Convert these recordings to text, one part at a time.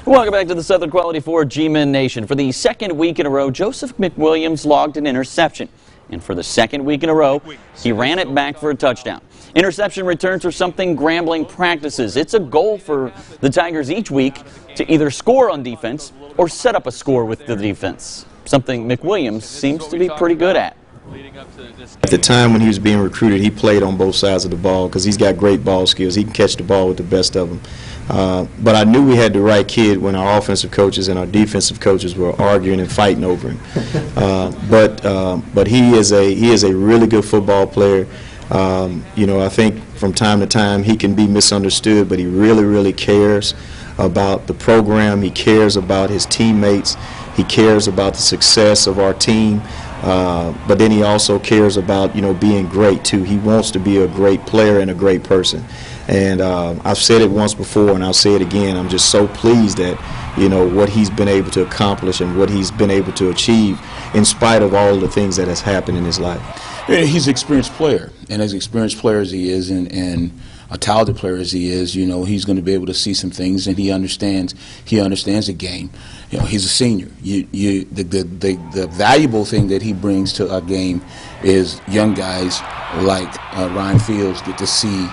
Welcome back to the Southern Quality 4 GMEN Nation. For the second week in a row, Joseph McWilliams logged an interception. And for the second week in a row, he ran it back for a touchdown. Interception returns are something Grambling practices. It's a goal for the Tigers each week to either score on defense or set up a score with the defense, something McWilliams seems to be pretty good at. At the time when he was being recruited, he played on both sides of the ball because he's got great ball skills. He can catch the ball with the best of them. But I knew we had the right kid when our offensive coaches and our defensive coaches were arguing and fighting over him. But he is a really good football player. You know, I think from time to time he can be misunderstood, but he really cares about the program. He cares about his teammates. He cares about the success of our team. But then he also cares about, you know, being great too. He wants to be a great player and a great person. And I've said it once before and I'll say it again. I'm just so pleased that, you know, what he's been able to accomplish and what he's been able to achieve in spite of all the things that has happened in his life. Yeah, he's an experienced player, and as experienced player as he is and a talented player as he is, you know, he's going to be able to see some things, and he understands the game. You know, he's a senior. The valuable thing that he brings to our game is young guys like Ryan Fields get to see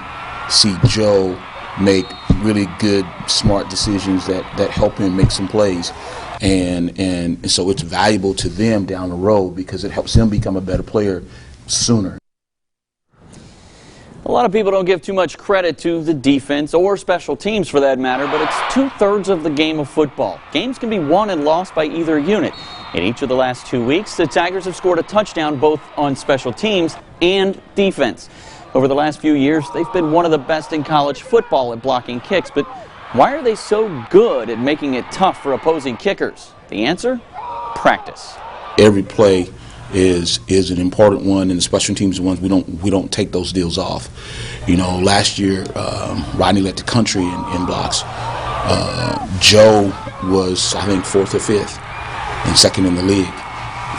Joe make really good, smart decisions that help him make some plays. And so it's valuable to them down the road because it helps them become a better player sooner. A lot of people don't give too much credit to the defense or special teams for that matter, but it's 2/3 of the game of football. Games can be won and lost by either unit. In each of the last 2 weeks, the Tigers have scored a touchdown both on special teams and defense. Over the last few years, they've been one of the best in college football at blocking kicks, but why are they so good at making it tough for opposing kickers? The answer? Practice. Every play is an important one, and the special teams ones we don't take those deals off. You know, last year Rodney led the country in blocks. Joe was, I think, 4th or 5th and 2nd in the league.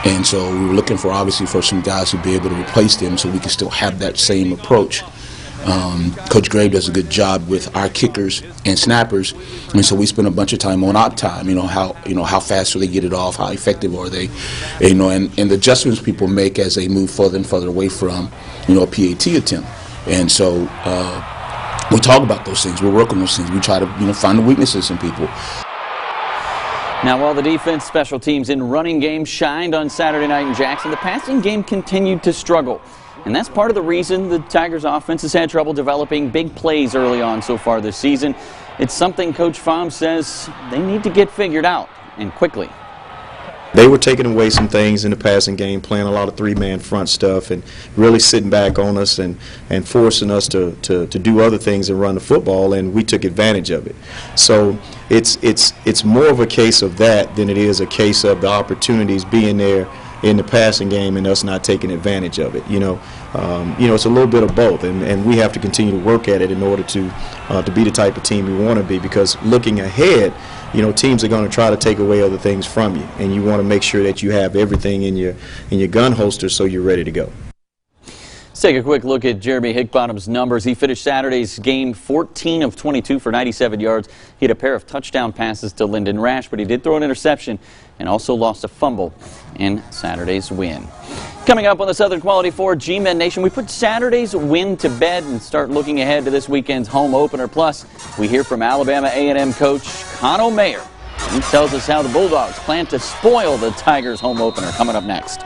And so we were looking for some guys to be able to replace them so we can still have that same approach. Coach Grave does a good job with our kickers and snappers, and so we spend a bunch of time on op time. How fast do they get it off? How effective are they? You know, and the adjustments people make as they move further and further away from, you know, a PAT attempt. And so we talk about those things. We work on those things. We try to, you know, find the weaknesses in people. Now, while the defense, special teams, and running game shined on Saturday night in Jackson, the passing game continued to struggle. And that's part of the reason the Tigers offense has had trouble developing big plays early on so far this season. It's something Coach Fahm says they need to get figured out, and quickly. They were taking away some things in the passing game, playing a lot of three-man front stuff and really sitting back on us and forcing us to do other things and run the football, and we took advantage of it. So it's more of a case of that than it is a case of the opportunities being there in the passing game and us not taking advantage of it. You know, it's a little bit of both, and we have to continue to work at it in order to be the type of team we want to be, because looking ahead, you know, teams are going to try to take away other things from you, and you want to make sure that you have everything in your gun holster so you're ready to go. Let's take a quick look at Jeremy Hickbottom's numbers. He finished Saturday's game 14 of 22 for 97 yards. He had a pair of touchdown passes to Lyndon Rash, but he did throw an interception and also lost a fumble in Saturday's win. Coming up on the Southern Quality 4 GMEN Nation, we put Saturday's win to bed and start looking ahead to this weekend's home opener. Plus, we hear from Alabama A&M coach Connell Mayer. He tells us how the Bulldogs plan to spoil the Tigers home opener. Coming up next.